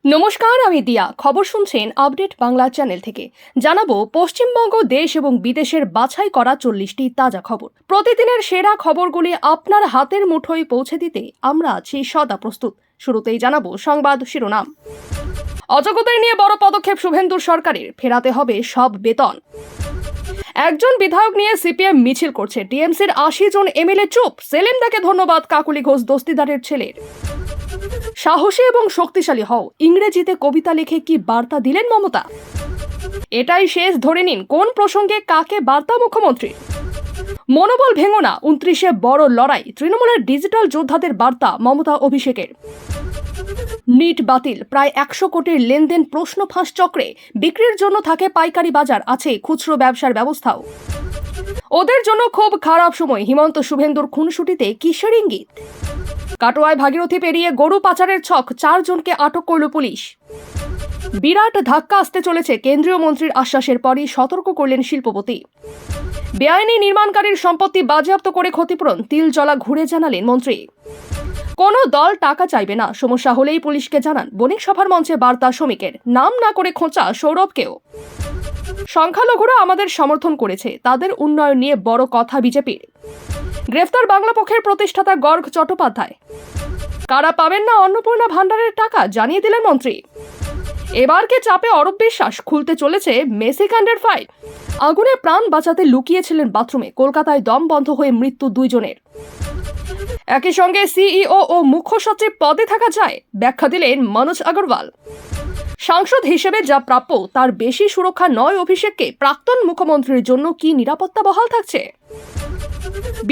নমস্কার, আমি দিয়া। খবর শুনছেন আপডেট বাংলা চ্যানেল থেকে। জানাবো পশ্চিমবঙ্গ, দেশ এবং বিদেশের বাছাই করা 40টি তাজা খবর। প্রতিদিনের সেরা খবরগুলি আপনার হাতের মুঠোয় পৌঁছে দিতে আমরা আছি সদা প্রস্তুত। শুরুতেই জানাবো সংবাদ শিরোনাম। অযোগ্যদের নিয়ে বড় পদক্ষেপ শুভেন্দুর সরকারের, ফেরাতে হবে সব বেতন। একজন বিধায়ক নিয়ে সিপিএম মিছিল করছে, টিএমসির 80 জন এমএলএ চুপ। সেলিমদাকে ধন্যবাদ কাকুলি ঘোষ দস্তিদারের ছেলের। সাহসী এবং শক্তিশালী হও, ইংরেজিতে কবিতা লিখে কি বার্তা দিলেন মমতা? এটাই শেষ, ধরে নিন কোন প্রসঙ্গে কাকে বার্তা মুখ্যমন্ত্রী। মনোবল ভেঙো না, 29-এ বড় লড়াই, তৃণমূলের ডিজিটাল যোদ্ধাদের বার্তা মমতা অভিষেকের। নিট বাতিল, প্রায় 100 কোটির লেনদেন প্রশ্ন ফাঁস চক্রে। বিক্রির জন্য থাকে পাইকারি বাজার, আছে খুচরো ব্যবসার ব্যবস্থাও। ওদের জন্য খুব খারাপ সময়, হিমন্ত শুভেন্দুর খুনসুটিতে কিসের ইঙ্গিত? কাটোয়ায় ভাগীরথী পেরিয়ে গরু পাচারের ছক, 4 জনকে আটক করল পুলিশ। বিরাট ধাক্কা আসতে চলেছে, কেন্দ্রীয় মন্ত্রীর আশ্বাসের পরই সতর্ক করলেন শিল্পপতি। বেআইনি নির্মাণকারীর সম্পত্তি বাজেয়াপ্ত করে ক্ষতিপূরণ, তিলজলা ঘুরে জানালেন মন্ত্রী। কোনো দল টাকা চাইবে না, সমস্যা হলেই পুলিশকে জানান, বণিক সভার মঞ্চে বার্তা শ্রমিকের। নাম না করে খোঁচা সৌরভকেও। সংখ্যালঘুরা আমাদের সমর্থন করেছে, তাদের উন্নয়ন নিয়ে বড় কথা বিজেপির। গ্রেফতার বাংলা পক্ষের প্রতিষ্ঠাতা গর্গ চট্টোপাধ্যায়। কারা পাবেন না অন্নপূর্ণা ভান্ডারের টাকা, জানিয়ে দিলেন মন্ত্রী। এবারকে চাপে অরূপ বিশ্বাস, খুলতে চলেছে মেসি কাণ্ডের ফাইল। আগুনে প্রাণ বাঁচাতে লুকিয়েছিলেন বাথরুমে, কলকাতায় দম বন্ধ হয়ে মৃত্যু 2 জনের। একই সঙ্গে সিইও ও মুখ্য সচিব পদে থাকা যায়, ব্যাখ্যা দিলেন মনোজ আগরওয়াল। সাংসদ হিসেবে যা প্রাপ্য তার বেশি সুরক্ষা নয় অভিষেককে, প্রাক্তন মুখ্যমন্ত্রীর জন্য কি নিরাপত্তা বহাল থাকছে?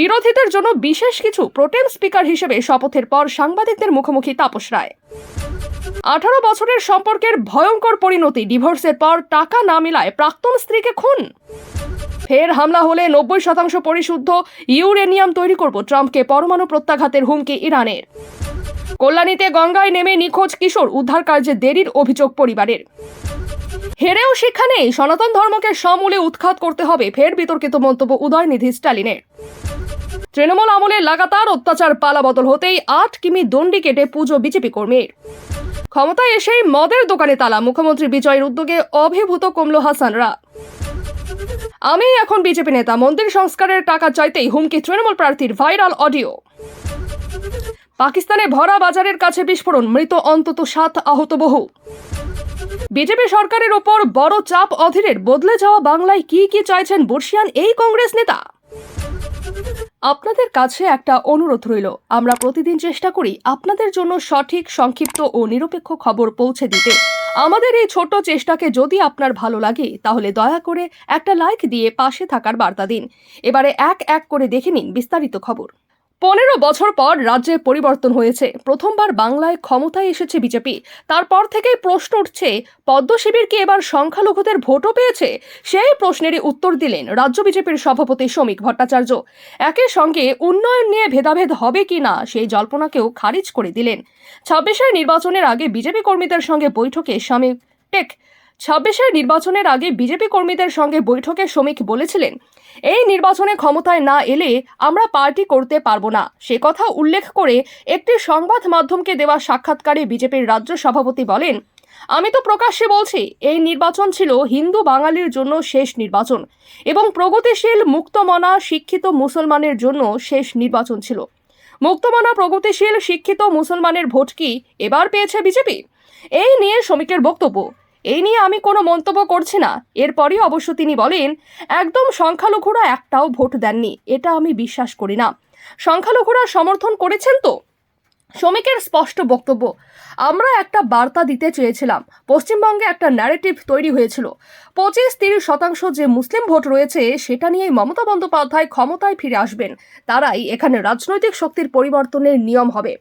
বিরোধীদের জন্য বিশেষ কিছু, প্রোটেম স্পিকার হিসেবে শপথের পর সাংবাদিকদের মুখোমুখি তাপস রায়। 18 বছরের সম্পর্কের ভয়ঙ্কর পরিণতি, ডিভোর্সের পর টাকা না মেলায় প্রাক্তন স্ত্রীকে খুন। ফের হামলা হলে 90% পরিশুদ্ধ ইউরেনিয়াম তৈরি করব, ট্রাম্পকে পরমাণু প্রত্যাঘাতের হুমকি ইরানের। কল্যাণীতে গঙ্গায় নেমে নিখোঁজ কিশোর, উদ্ধার কার্যে দেরির অভিযোগ পরিবারের। হেরেও শিক্ষা নেই, সনাতন ধর্মকে সমূলে উৎখাত করতে হবে, ফের বিতর্কিত মন্তব্য উদয়নিধি স্ট্যালিনের। তৃণমূল আমলে লাগাতার অত্যাচার পালাবদল হতেই 8 কিমি দণ্ডি কেটে পুজো বিজেপি কর্মীর। ক্ষমতায় এসেই মদের দোকানে তালা, মুখ্যমন্ত্রী বিজয়ের উদ্যোগে অভিভূত কমল হাসানরা। আমি এখন বিজেপি নেতা, মন্দির সংস্কারের টাকা চাইতেই হুমকি তৃণমূল প্রার্থীর, ভাইরাল অডিও। পাকিস্তানে ভরা বাজারের কাছে বিস্ফোরণ, মৃত অন্তত 7, আহত বহু। বিজেপি সরকারের ওপর বড় চাপ অধীরের, বদলে যাওয়া বাংলায় কি কি চাইছেন বর্ষিয়ান এই কংগ্রেস নেতা। আপনাদের কাছে একটা অনুরোধ রইল, আমরা প্রতিদিন চেষ্টা করি আপনাদের জন্য সঠিক, সংক্ষিপ্ত ও নিরপেক্ষ খবর পৌঁছে দিতে। আমাদের এই ছোট্ট চেষ্টাকে যদি আপনার ভালো লাগে তাহলে দয়া করে একটা লাইক দিয়ে পাশে থাকার বার্তা দিন। এবারে এক এক করে দেখে নিন বিস্তারিত খবর। 15 বছর পর রাজ্যে পরিবর্তন হয়েছে, প্রথমবার বাংলায় ক্ষমতায় এসেছে বিজেপি। তারপর থেকেই প্রশ্ন উঠছে, পদ্ম শিবির কি এবার সংখ্যালঘুদের ভোটও পেয়েছে? সেই প্রশ্নেরই উত্তর দিলেন রাজ্য বিজেপির সভাপতি শ্রমিক ভট্টাচার্য। একই সঙ্গে উন্নয়ন নিয়ে ভেদাভেদ হবে কি না সেই জল্পনাকেও খারিজ করে দিলেন। 26-এর নির্বাচনের আগে বিজেপি কর্মীদের সঙ্গে বৈঠকে শ্রমিক 26-এর নির্বাচনের আগে বিজেপি কর্মীদের সঙ্গে বৈঠকে শ্রমিক বলেছিলেন, এই নির্বাচনে ক্ষমতায় না এলে আমরা পার্টি করতে পারবো না। সে কথা উল্লেখ করে একটি সংবাদ মাধ্যমকে দেওয়া সাক্ষাৎকারে বিজেপির রাজ্য সভাপতি বলেন, আমি তো প্রকাশ্যে বলছি, এই নির্বাচন ছিল হিন্দু বাঙালির জন্য শেষ নির্বাচন এবং প্রগতিশীল মুক্তমনা শিক্ষিত মুসলমানের জন্য শেষ নির্বাচন ছিল। মুক্তমনা প্রগতিশীল শিক্ষিত মুসলমানের ভোট কি এবার পেয়েছে বিজেপি? এই নিয়ে শ্রমিকের বক্তব্য। এই নিয়ে আমি কোনো মন্তব্য করছি না। এরপরই অবশ্য তিনি বলেন, একদম সংখ্যালঘুরা একটাও ভোট দেননি, এটা আমি বিশ্বাস করি না। সংখ্যালঘুরা সমর্থন করেছেন তো? শ্রমিকের স্পষ্ট বক্তব্য, আমরা একটা বার্তা দিতে চেয়েছিলাম। পশ্চিমবঙ্গে একটা ন্যারেটিভ তৈরি হয়েছিল, 25-30% যে মুসলিম ভোট রয়েছে সেটা নিয়েই মমতা বন্দ্যোপাধ্যায় ক্ষমতায় ফিরে আসবেন, তারাই এখানে রাজনৈতিক শক্তির পরিবর্তনের নিয়ম হবে।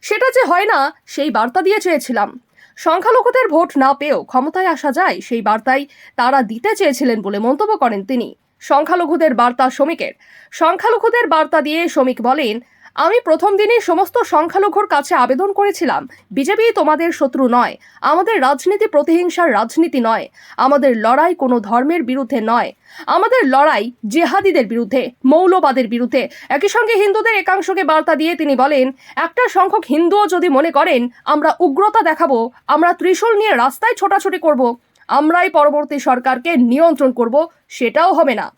সেটা যে হয় না সেই বার্তা দিয়ে চেয়েছিলাম। সংখ্যালঘুদের ভোট না পেয়েও ক্ষমতায় আসা যায়, সেই বার্তাই তারা দিতে চেয়েছিলেন বলে মন্তব্য করেন তিনি। সংখ্যালঘুদের বার্তা শ্রমিকের। সংখ্যালঘুদের বার্তা দিয়ে শ্রমিক বলেন, আমি প্রথম দিনই সমস্ত সংখ্যালঘুর কাছে আবেদন করেছিলাম, বিজেপি তোমাদের শত্রু নয়, আমাদের রাজনীতি প্রতিহিংসার রাজনীতি নয়, আমাদের লড়াই কোনো ধর্মের বিরুদ্ধে নয়, আমাদের লড়াই জেহাদিদের বিরুদ্ধে, মৌলবাদের বিরুদ্ধে। একই সঙ্গে হিন্দুদের একাংশকে বার্তা দিয়ে তিনি বলেন, একটা সংখ্যক হিন্দুও যদি মনে করেন আমরা উগ্রতা দেখাবো, আমরা ত্রিশূল নিয়ে রাস্তায় ছোটাছুটি করব, আমরাই পরবর্তী সরকারকে নিয়ন্ত্রণ করব, সেটাও হবে না।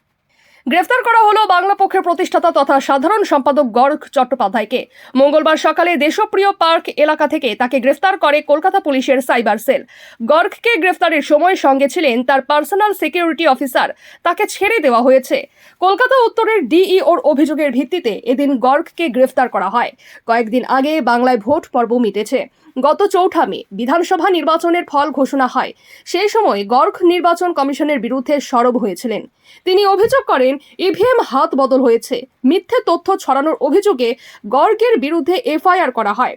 গ্রেফতার করা হলো বাংলা পক্ষের প্রতিষ্ঠাতা তথা সাধারণ সম্পাদক গর্গ চট্টোপাধ্যায়কে। মঙ্গলবার সকালে দেশপ্রিয় পার্ক এলাকা থেকে তাকে গ্রেফতার করে কলকাতা পুলিশের সাইবার সেল। গর্গকে গ্রেফতারের সময় সঙ্গে ছিলেন তার পার্সোনাল সিকিউরিটি অফিসার। তাকে ছেড়ে দেওয়া হয়েছে। কলকাতা উত্তরের ডিইওর অভিযোগের ভিত্তিতে এদিন গর্গকে গ্রেফতার করা হয়। কয়েকদিন আগে বাংলায় ভোট পর্ব মিটেছে। গত 4 মে বিধানসভা নির্বাচনের ফল ঘোষণা হয়। সেই সময় গর্গ নির্বাচন কমিশনের বিরুদ্ধে সরব হয়েছিলেন। তিনি অভিযোগ করেন ইভিএম হাত বদল হয়েছে। মিথ্যে তথ্য ছড়ানোর অভিযোগে গর্গের বিরুদ্ধে এফআইআর করা হয়।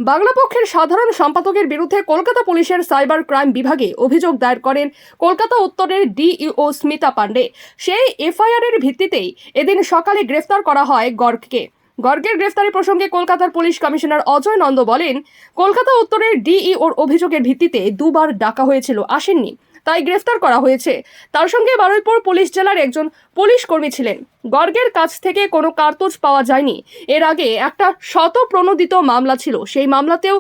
বাংলা পক্ষের সাধারণ সম্পাদকের বিরুদ্ধে কলকাতা পুলিশের সাইবার ক্রাইম বিভাগে অভিযোগ দায়ের করেন কলকাতা উত্তরের ডিইও স্মিতা পান্ডে। সেই এফআইআরের ভিত্তিতেই এদিন সকালে গ্রেফতার করা হয় গর্গকে। গর্গের গ্রেফতারি প্রসঙ্গে কলকাতার পুলিশ কমিশনার অজয় নন্দ বলেন, কলকাতা উত্তরের ডিইওর অভিযোগের ভিত্তিতে 2 বার ডাকা হয়েছিল, আসেননি, তাই গ্রেফতার করা হয়েছে। তার সঙ্গে বারুইপুর পুলিশ জেলার একজন পুলিশ কর্মী ছিলেন। গর্গের কাছ থেকে কোনো কার্তুজ পাওয়া যায়নি। এর আগে একটা শতপ্রণোদিত মামলা ছিল, সেই মামলাতেও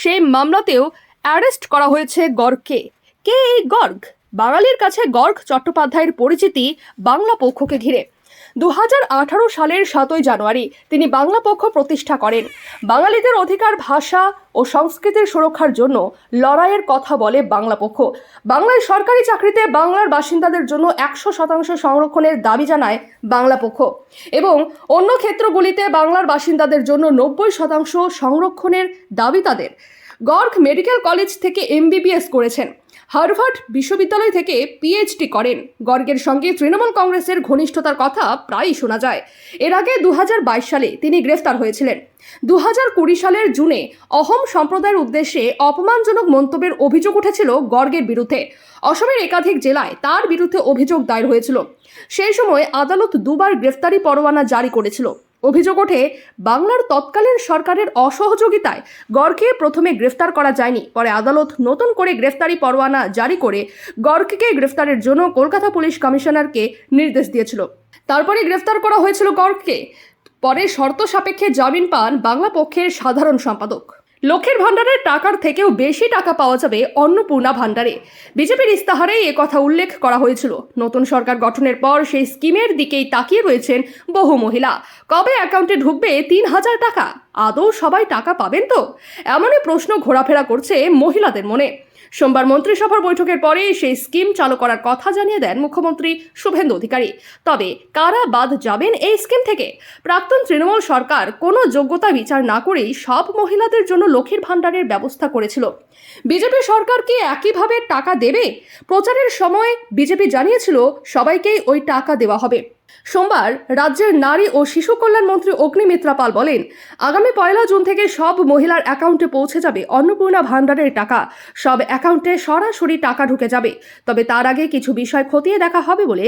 সেই মামলাতেও অ্যারেস্ট করা হয়েছে গর্গকে। কে এই গর্গ? বাঙালির কাছে গর্গ চট্টোপাধ্যায়ের পরিচিতি বাংলা পক্ষকে ঘিরে। 2018 সালের 7 জানুয়ারি তিনি বাংলা পক্ষ প্রতিষ্ঠা করেন। বাঙালিদের অধিকার, ভাষা ও সংস্কৃতির সুরক্ষার জন্য লড়াইয়ের কথা বলে বাংলা পক্ষ। বাংলায় সরকারি চাকরিতে বাংলার বাসিন্দাদের জন্য 100% সংরক্ষণের দাবি জানায় বাংলা পক্ষ এবং অন্য ক্ষেত্রগুলিতে বাংলার বাসিন্দাদের জন্য 90% সংরক্ষণের দাবি তাদের। গর্গ মেডিকেল কলেজ থেকে MBBS করেছেন। হার্ভার্ড বিশ্ববিদ্যালয় থেকে PhD করেন। গর্গের সঙ্গে তৃণমূল কংগ্রেসের ঘনিষ্ঠতার কথা প্রায়ই শোনা যায়। এর আগে 2022 সালে তিনি গ্রেফতার হয়েছিলেন। 2020 সালের জুনে অহোম সম্প্রদায়ের উদ্দেশ্যে অপমানজনক মন্তব্যের অভিযোগ উঠেছিল গর্গের বিরুদ্ধে। অসমের একাধিক জেলায় তার বিরুদ্ধে অভিযোগ দায়ের হয়েছিল। সেই সময় আদালত 2 বার গ্রেফতারি পরোয়ানা জারি করেছিল। অভিযোগ ওঠে, বাংলার তৎকালীন সরকারের অসহযোগিতায় গর্গকে প্রথমে গ্রেফতার করা যায়নি। পরে আদালত নতুন করে গ্রেফতারি পরোয়ানা জারি করে গর্গকে গ্রেফতারের জন্য কলকাতা পুলিশ কমিশনারকে নির্দেশ দিয়েছিল। তারপরে গ্রেফতার করা হয়েছিল গর্গকে। পরে শর্ত সাপেক্ষে জামিন পান বাংলা পক্ষের সাধারণ সম্পাদক। লক্ষ্মীর ভাণ্ডারের টাকার থেকেও বেশি টাকা পাওয়া যাবে অন্নপূর্ণা ভাণ্ডারে। বিজেপির ইস্তাহারেই একথা উল্লেখ করা হয়েছিল। নতুন সরকার গঠনের পর সেই স্কিমের দিকেই তাকিয়ে রয়েছেন বহু মহিলা। কবে অ্যাকাউন্টে ঢুকবে 3000 টাকা? আদৌ সবাই টাকা পাবেন তো? এমনই প্রশ্ন ঘোরাফেরা করছে মহিলাদের মনে। সোমবার মন্ত্রিসভার বৈঠকের পরে সেই স্কিম চালু করার কথা জানিয়ে দেন মুখ্যমন্ত্রী শুভেন্দু অধিকারী। তবে কারা বাদ যাবেন এই স্কিম থেকে? প্রাক্তন তৃণমূল সরকার কোনো যোগ্যতা বিচার না করেই সব মহিলাদের জন্য লক্ষ্মীর ভাণ্ডারের ব্যবস্থা করেছিল। বিজেপি সরকার কি একইভাবে টাকা দেবে? প্রচারের সময় বিজেপি জানিয়েছিল সবাইকেই ওই টাকা দেওয়া হবে। সোমবার রাজ্যের নারী ও শিশু কল্যাণ মন্ত্রী অগ্নিমিত্রা পাল বলেন, আগামী 1 জুন থেকে সব মহিলার অ্যাকাউন্টে পৌঁছে যাবে অন্নপূর্ণা ভাণ্ডারের টাকা। সব অ্যাকাউন্টে সরাসরি টাকা ঢুকে যাবে। তবে তার আগে কিছু বিষয় খতিয়ে দেখা হবে বলে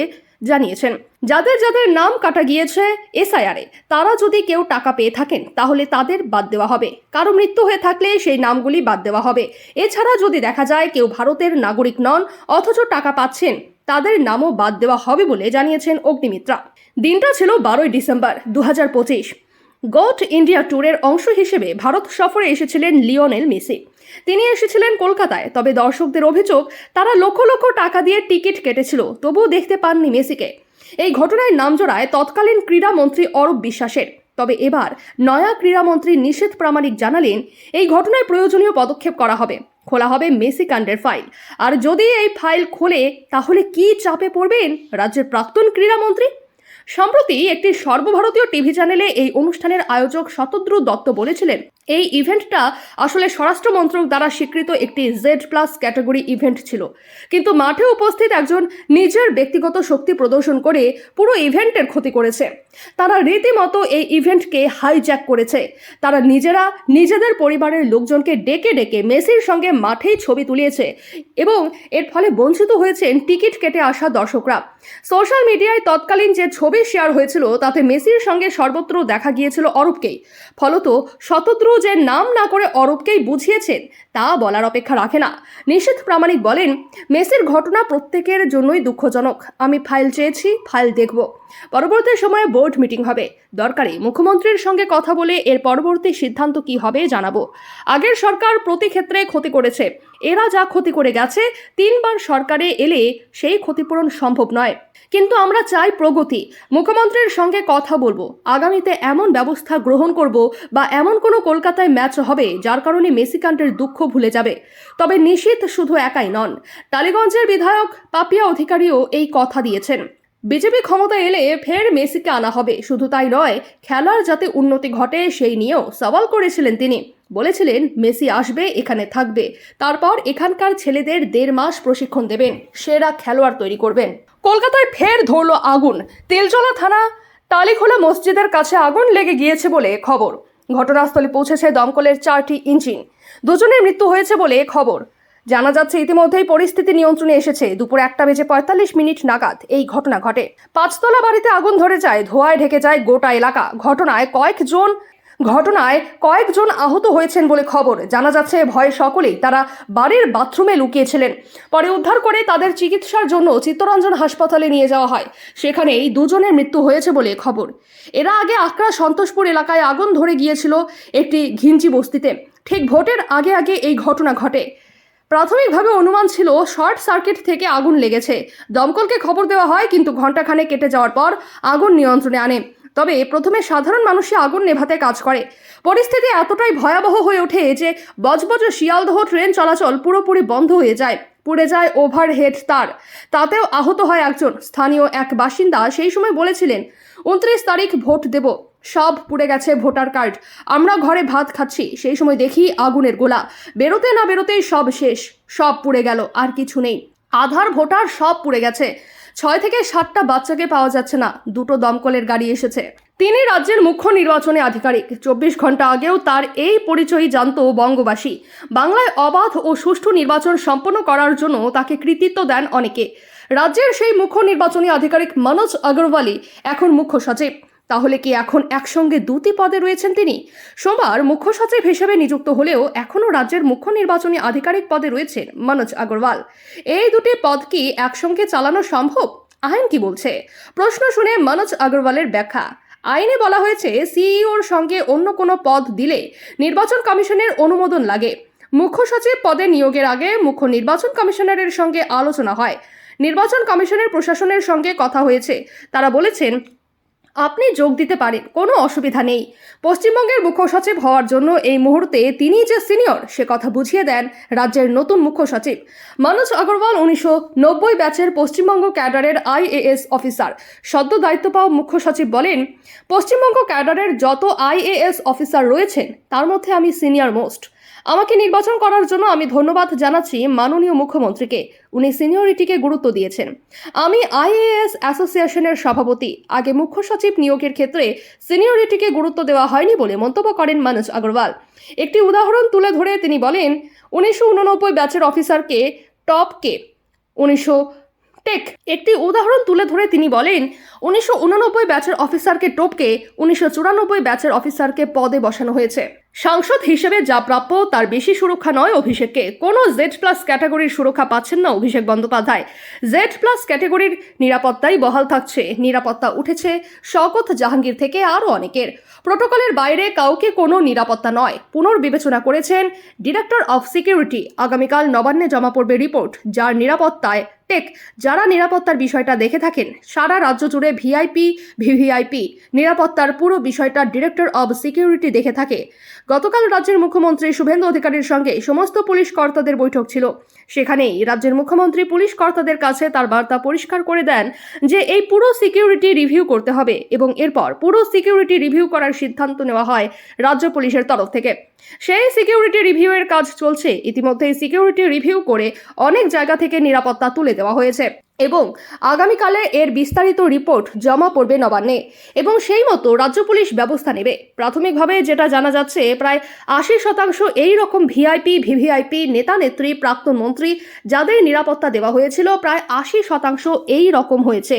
জানিয়েছেন। যাদের যাদের নাম কাটা গিয়েছে এসআইআরে, তারা যদি কেউ টাকা পেয়ে থাকেন তাহলে তাদের বাদ দেওয়া হবে। কারো মৃত্যু হয়ে থাকলে সেই নামগুলি বাদ দেওয়া হবে। এছাড়া যদি দেখা যায় কেউ ভারতের নাগরিক নন অথচ টাকা পাচ্ছেন, তাদের নামও বাদ দেওয়া হবে বলে জানিয়েছেন অগ্নিমিত্রা। দিনটা ছিল 12 ডিসেম্বর 2025। গট ইন্ডিয়া ট্যুরের অংশ হিসেবে ভারত সফরে এসেছিলেন লিওনেল মেসি। তিনি এসেছিলেন কলকাতায়। তবে দর্শকদের অভিযোগ, তারা লক্ষ লক্ষ টাকা দিয়ে টিকিট কেটেছিল, তবুও দেখতে পাননি মেসিকে। এই ঘটনায় নাম জড়ায় তৎকালীন ক্রীড়ামন্ত্রী অরূপ বিশ্বাসের। তবে এবার নয়া ক্রীড়ামন্ত্রী নিশীথ প্রামাণিক জানালেন, এই ঘটনায় প্রয়োজনীয় পদক্ষেপ করা হবে। খোলা হবে মেসি কাণ্ডের ফাইল। আর যদি এই ফাইল খোলে তাহলে কি চাপে পড়বেন রাজ্যের প্রাক্তন ক্রীড়ামন্ত্রী? সম্প্রতি একটি সর্বভারতীয় টিভি চ্যানেলে এই অনুষ্ঠানের আয়োজক শতদ্রু দত্ত বলেছিলেন, এই ইভেন্টটা আসলে স্বরাষ্ট্র মন্ত্রক দ্বারা স্বীকৃত একটি Z+ ক্যাটাগরি ইভেন্ট ছিল। কিন্তু মাঠে উপস্থিত একজন নিজের ব্যক্তিগত শক্তি প্রদর্শন করে পুরো ইভেন্টের ক্ষতি করেছে। তারা রীতিমতো এই ইভেন্টকে হাইজ্যাক করেছে। তারা নিজেরা নিজেদের পরিবারের লোকজনকে ডেকে ডেকে মেসির সঙ্গে মাঠেই ছবি তুলিয়েছে এবং এর ফলে বঞ্চিত হয়েছেন টিকিট কেটে আসা দর্শকরা। সোশ্যাল মিডিয়ায় তৎকালীন যে ছবি ছবি শেয়ার হয়েছিল তাতে মেসির সঙ্গে সর্বত্র দেখা গিয়েছিল অরূপকেই। ফলত শতদ্রু যে নাম না করে অরূপকেই বুঝিয়েছেন তা বলার অপেক্ষা রাখে না। নিশীথ প্রামাণিক বলেন, মেসির ঘটনা প্রত্যেকের জন্যই দুঃখজনক। আমি ফাইল চেয়েছি, ফাইল দেখব। পরবর্তী সময়ে বোর্ড মিটিং হবে, দরকারি মুখ্যমন্ত্রীর সঙ্গে কথা বলে এর পরবর্তী সিদ্ধান্ত কি হবে জানাবো। আগের সরকার প্রতি ক্ষেত্রে ক্ষতি করেছে, এরা যা ক্ষতি করে গেছে 3 বার সরকারে এলে সেই ক্ষতিপূরণ সম্ভব নয়। কিন্তু আমরা চাই প্রগতি। মুখ্যমন্ত্রীর সঙ্গে কথা বলবো, আগামীতে এমন ব্যবস্থা গ্রহণ করব বা এমন কোনো কলকাতায় ম্যাচ হবে যার কারণে মেসি কাণ্ডের দুঃখ ভুলে যাবে। তবে নিশীথ শুধু একাই নন, টালিগঞ্জের বিধায়ক পাপিয়া অধিকারীও এই কথা দিয়েছেন। বিজেপি ক্ষমতা এলে ফের মেসিকে আনা হবে, শুধু তাই নয়, খেলার যাতে উন্নতি ঘটে সেই নিয়েও সওয়াল করেছিলেন তিনি। বলেছিলেন মেসি আসবে, এখানে থাকবে, তারপর এখানকার ছেলেদের 1.5 মাস প্রশিক্ষণ দেবেন, সেরা খেলোয়াড় তৈরি করবেন। কলকাতায় ফের ধরল আগুন। তেলজলা থানা টালিখোলা মসজিদের কাছে আগুন লেগে গিয়েছে বলে খবর। ঘটনাস্থলে পৌঁছেছে দমকলের 4টি ইঞ্জিন। 2 জনের মৃত্যু হয়েছে বলে খবর। জানা যাচ্ছে ইতিমধ্যেই পরিস্থিতি নিয়ন্ত্রণে এসেছে। দুপুর 1:45 নাগাদ এই ঘটনা ঘটে। 5তলা বাড়িতে আগুন ধরে যায়, ধোঁয়ায় ঢেকে যায় গোটা এলাকা। ঘটনায় কয়েকজন আহত হয়েছেন বলে খবর। জানা যাচ্ছে ভয়ে সকলেই তারা বাড়ির বাথরুমে লুকিয়েছিলেন। পরে উদ্ধার করে তাদের চিকিৎসার জন্য চিত্তরঞ্জন হাসপাতালে নিয়ে যাওয়া হয়। সেখানেই 2 জনের মৃত্যু হয়েছে বলে খবর। এরা আগে আকরা সন্তোষপুর এলাকায় আগুন ধরে গিয়েছিল একটি ঘিঞ্জি বস্তিতে। ঠিক ভোটের আগে এই ঘটনা ঘটে। প্রাথমিকভাবে অনুমান ছিল শর্ট সার্কিট থেকে আগুন লেগেছে। দমকলকে খবর দেওয়া হয়, কিন্তু ঘণ্টাখানেক কেটে যাওয়ার পর আগুন নিয়ন্ত্রণে আনে। তবে প্রথমে সাধারণ মানুষই আগুন নেভাতে কাজ করে। পরিস্থিতি এতটাই ভয়াবহ হয়ে ওঠে যে বজবজ শিয়ালদহ ট্রেন চলাচল পুরোপুরি বন্ধ হয়ে যায়। পুড়ে যায় ওভারহেড তার, তাতেও আহত হয় একজন। স্থানীয় এক বাসিন্দা সেই সময় বলেছিলেন, 29 তারিখ ভোট দেব, সব পুড়ে গেছে ভোটার কার্ড। আমরা ঘরে ভাত খাচ্ছি, সেই সময় দেখি আগুনের গোলা। বেরোতে না বেরোতেই সব শেষ, সব পুড়ে গেল, আর কিছু নেই। আধার ভোটার সব পুড়ে গেছে। 6 থেকে 7টা বাচ্চাকে পাওয়া যাচ্ছে না। 2টো দমকলের গাড়ি এসেছে। তিনি রাজ্যের মুখ্য নির্বাচনী আধিকারিক। 24 ঘন্টা আগেও তার এই পরিচয় জানত বঙ্গবাসী। বাংলায় অবাধ ও সুষ্ঠু নির্বাচন সম্পন্ন করার জন্য তাকে কৃতিত্ব দেন অনেকে। রাজ্যের সেই মুখ্য নির্বাচনী আধিকারিক মনোজ আগরওয়ালই এখন মুখ্য সচিব। তাহলে কি এখন একসঙ্গে 2টি পদে রয়েছেন তিনি? সোমবার মুখ্য সচিব হিসেবে নিযুক্ত হলেও এখনও রাজ্যের মুখ্য নির্বাচনী আধিকারিক পদে রয়েছেন মনোজ আগরওয়াল। এই 2টি পদ কি একসঙ্গে চালানো সম্ভব? আইন কি বলছে? প্রশ্ন শুনে মনোজ আগরওয়ালের ব্যাখ্যা। আইনে বলা হয়েছে, সিইওর সঙ্গে অন্য কোনো পদ দিলে নির্বাচন কমিশনের অনুমোদন লাগে। মুখ্য সচিব পদে নিয়োগের আগে মুখ্য নির্বাচন কমিশনারের সঙ্গে আলোচনা হয়। নির্বাচন কমিশনের প্রশাসনের সঙ্গে কথা হয়েছে, তারা বলেছেন আপনি যোগ দিতে পারেন, কোনো অসুবিধা নেই। পশ্চিমবঙ্গের মুখ্য সচিব হওয়ার জন্য এই মুহূর্তে তিনি যে সিনিয়র সে কথা বুঝিয়ে দেন রাজ্যের নতুন মুখ্য সচিব মনোজ আগরওয়াল। 1990 ব্যাচের পশ্চিমবঙ্গ ক্যাডারের IAS অফিসার। সদ্য দায়িত্ব পাওয়া মুখ্য সচিব বলেন, পশ্চিমবঙ্গ ক্যাডারের যত IAS অফিসার রয়েছেন তার মধ্যে আমি সিনিয়র মোস্ট। আমাকে নির্বাচন করার জন্য আমি ধন্যবাদ জানাচ্ছি মাননীয় মুখ্যমন্ত্রীকে। উনি সিনিয়রিটিকে গুরুত্ব দিয়েছেন। আমি IAS অ্যাসোসিয়েশনের সভাপতি। আগে মুখ্য সচিব নিয়োগের ক্ষেত্রে সিনিয়রিটিকে গুরুত্ব দেওয়া হয়নি বলে মন্তব্য করেন মনোজ আগরওয়াল। একটি উদাহরণ তুলে ধরে তিনি বলেন, 1989 ব্যাচের অফিসারকে টপকে 1989 ব্যাচের অফিসারকে টপকে 1994 ব্যাচের অফিসারকে পদে বসানো হয়েছে। সাংসদ হিসেবে যা প্রাপ্য তার বেশি সুরক্ষা নয় অভিষেককে। কোনো Z+ ক্যাটাগরির সুরক্ষা পাচ্ছেন না অভিষেক বন্দ্যোপাধ্যায়। Z+ ক্যাটাগরির নিরাপত্তাই বহাল থাকছে। নিরাপত্তা উঠেছে শওকত জাহাঙ্গীর থেকে আরও অনেকের। প্রোটোকলের বাইরে কাউকে কোনো নিরাপত্তা নয়, পুনর্বিবেচনা করেছেন ডিরেক্টর অফ সিকিউরিটি। আগামীকাল নবান্নে জমা পড়বে রিপোর্ট, যার নিরাপত্তায় যারা নিরাপত্তার বিষয়টা দেখে থাকেন। সারা রাজ্য জুড়ে VVIP নিরাপত্তার পুরো বিষয়টা ডিরেক্টর অব সিকিউরিটি দেখে থাকে। গতকাল রাজ্যের মুখ্যমন্ত্রী শুভেন্দু অধিকারীর সঙ্গে সমস্ত পুলিশ কর্তাদের বৈঠক ছিল। সেখানেই রাজ্যের মুখ্যমন্ত্রী পুলিশ কর্তাদের কাছে তার বার্তা পরিষ্কার করে দেন যে এই পুরো সিকিউরিটি রিভিউ করতে হবে এবং এরপর পুরো সিকিউরিটি রিভিউ করার সিদ্ধান্ত নেওয়া হয় রাজ্য পুলিশের তরফ থেকে। সেই সিকিউরিটি রিভিউয়ের কাজ চলছে। ইতিমধ্যেই সিকিউরিটি রিভিউ করে অনেক জায়গা থেকে নিরাপত্তা তুলে দেওয়া হয়েছে। এবং আগামীকালে এর বিস্তারিত রিপোর্ট জমা পড়বে নবান্নে এবং সেই মতো রাজ্য পুলিশ ব্যবস্থা নেবে। প্রাথমিকভাবে যেটা জানা যাচ্ছে, প্রায় 80% এই রকম ভিআইপি, ভিভিআইপি, নেতা নেত্রী, প্রাক্তন মন্ত্রী যাদের নিরাপত্তা দেওয়া হয়েছিল, প্রায় 80% এই রকম হয়েছে,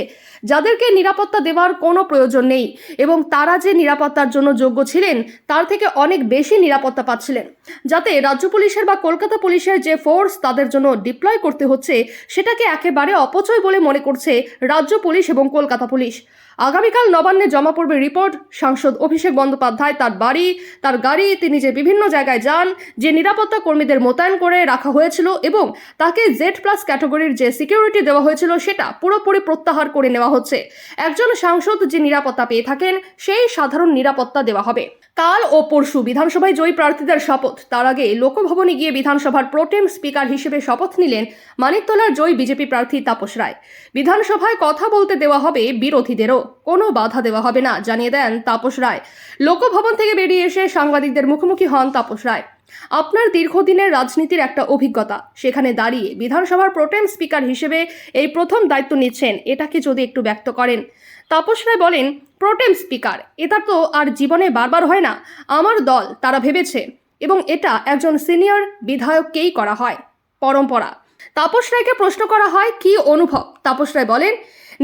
যাদেরকে নিরাপত্তা দেওয়ার কোনো প্রয়োজন নেই এবং তারা যে নিরাপত্তার জন্য যোগ্য ছিলেন তার থেকে অনেক বেশি নিরাপত্তা পাচ্ছিলেন, যাতে রাজ্য পুলিশের বা কলকাতা পুলিশের যে ফোর্স তাদের জন্য ডিপ্লয় করতে হচ্ছে সেটাকে একেবারে অপচয় বলে মনে করছে রাজ্য পুলিশ এবং কলকাতা পুলিশ। আগামীকাল নবান্নে জমা পড়বে রিপোর্ট। সাংসদ অভিষেক বন্দ্যোপাধ্যায় তার বাড়ি, তার গাড়ি, তিনি যে বিভিন্ন জায়গায় যান, যে নিরাপত্তা কর্মীদের মোতায়েন করে রাখা হয়েছিল এবং তাকে Z+ ক্যাটাগরির যে সিকিউরিটি দেওয়া হয়েছিল সেটা পুরোপুরি প্রত্যাহার করে নেওয়া হচ্ছে। একজন সাংসদ যে নিরাপত্তা পেয়ে থাকেন সেই সাধারণ নিরাপত্তা দেওয়া হবে। কাল ও পরশু বিধানসভায় জয়ী প্রার্থীদের শপথ। তার আগে লোকভবনে গিয়ে বিধানসভার প্রোটেম স্পিকার হিসেবে শপথ নিলেন মানিকতলার জয়ী বিজেপি প্রার্থী তাপস রায়। বিধানসভায় কথা বলতে দেওয়া হবে বিরোধীদেরও, কোনো বাধা দেওয়া হবে না জানিয়ে দেন তাপস রায়। লোকভবন থেকে বেরিয়ে এসে সাংবাদিকদের মুখোমুখি হন তাপস রায়। আপনার দীর্ঘদিনের রাজনীতির একটা অভিজ্ঞতা, সেখানে দাঁড়িয়ে বিধানসভার প্রোটেম স্পিকার হিসেবে এই প্রথম দায়িত্ব নিচ্ছেন, এটাকে যদি একটু ব্যক্ত করেন। তাপস রায় বলেন, প্রোটেম স্পিকার এটা তো আর জীবনে বারবার হয় না। আমার দল তারা ভেবেছে এবং এটা একজন সিনিয়র বিধায়ককেই করা হয়, পরম্পরা। তাপস রায়কে প্রশ্ন করা হয় কি অনুভব। তাপস রায় বলেন,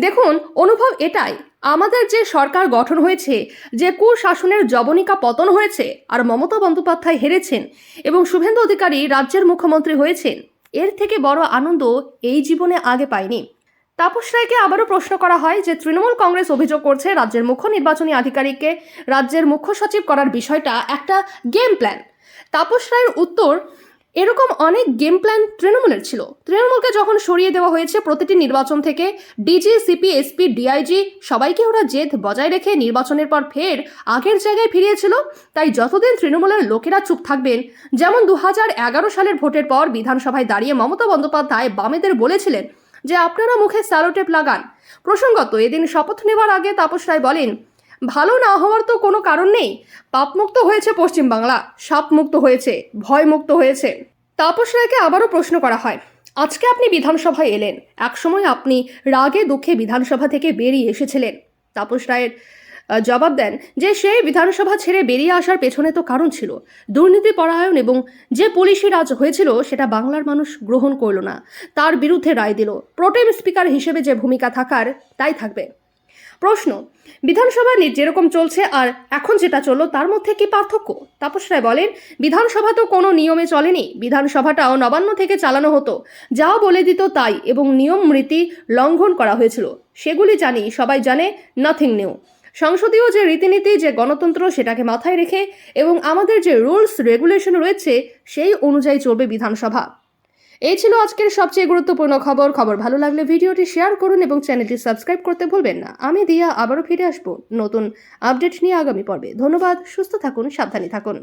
দেখুন অনুভব এটাই, আমাদের যে সরকার গঠন হয়েছে, যে কুশাসনের জবনিকা পতন হয়েছে আর মমতা বন্দ্যোপাধ্যায় হেরেছেন এবং শুভেন্দু অধিকারী রাজ্যের মুখ্যমন্ত্রী হয়েছেন, এর থেকে বড় আনন্দ এই জীবনে আগে পাইনি। তাপস রায়কে আবারও প্রশ্ন করা হয় যে তৃণমূল কংগ্রেস অভিযোগ করছে রাজ্যের মুখ্য নির্বাচনী আধিকারিককে রাজ্যের মুখ্য সচিব করার বিষয়টা একটা গেম প্ল্যান। তাপস রায়ের উত্তর, এরকম অনেক গেম প্ল্যান তৃণমূলের ছিল। তৃণমূলকে যখন সরিয়ে দেওয়া হয়েছে প্রতিটি নির্বাচন থেকে, ডিজি, সিপি, এসপি, ডিআইজি সবাইকে ওরা জেদ বজায় রেখে নির্বাচনের পর ফের আগের জায়গায় ফিরিয়েছিল। তাই যতদিন তৃণমূলের লোকেরা চুপ থাকবেন, যেমন 2011 সালের ভোটের পর বিধানসভায় দাঁড়িয়ে মমতা বন্দ্যোপাধ্যায় বামেদের বলেছিলেন যে আপনারা মুখে স্যালোটেপ লাগান। প্রসঙ্গত এদিন শপথ নেওয়ার আগে তাপস রায় বলেন, ভালো না হওয়ার তো কোনো কারণ নেই। পাপমুক্ত হয়েছে পশ্চিমবাংলা, সাপমুক্ত হয়েছে, ভয়মুক্ত হয়েছে। তাপস রায়কে আবারও প্রশ্ন করা হয়, আজকে আপনি বিধানসভায় এলেন, একসময় আপনি রাগে দুঃখে বিধানসভা থেকে বেরিয়ে এসেছিলেন। তাপস রায়ের জবাব দেন যে সেই বিধানসভা ছেড়ে বেরিয়ে আসার পেছনে তো কারণ ছিল, দুর্নীতি পরায়ণ এবং যে পুলিশি রাজ হয়েছিল সেটা বাংলার মানুষ গ্রহণ করল না, তার বিরুদ্ধে রায় দিল। প্রোটেম স্পিকার হিসেবে যে ভূমিকা থাকার তাই থাকবে। প্রশ্ন, বিধানসভা যেরকম চলছে আর এখন যেটা চললো তার মধ্যে কি পার্থক্য? তাপস রায় বলেন, বিধানসভা তো কোনো নিয়মে চলেনি, বিধানসভাটাও নবান্ন থেকে চালানো হতো, যা বলে দিত তাই, এবং নিয়ম রীতি লঙ্ঘন করা হয়েছিল, সেগুলি জানি, সবাই জানে, নাথিং নিউ। সংসদীয় যে রীতিনীতি, যে গণতন্ত্র, সেটাকে মাথায় রেখে এবং আমাদের যে রুলস রেগুলেশন রয়েছে সেই অনুযায়ী চলবে বিধানসভা। এই ছিল আজকের সবচেয়ে গুরুত্বপূর্ণ খবর। ভালো লাগলে ভিডিওটি শেয়ার করুন এবং চ্যানেলটি সাবস্ক্রাইব করতে ভুলবেন না। আমি দিয়া আবারও ফিরে আসবো নতুন আপডেট নিয়ে আগামী পর্বে। ধন্যবাদ, সুস্থ থাকুন, সাবধানে থাকুন।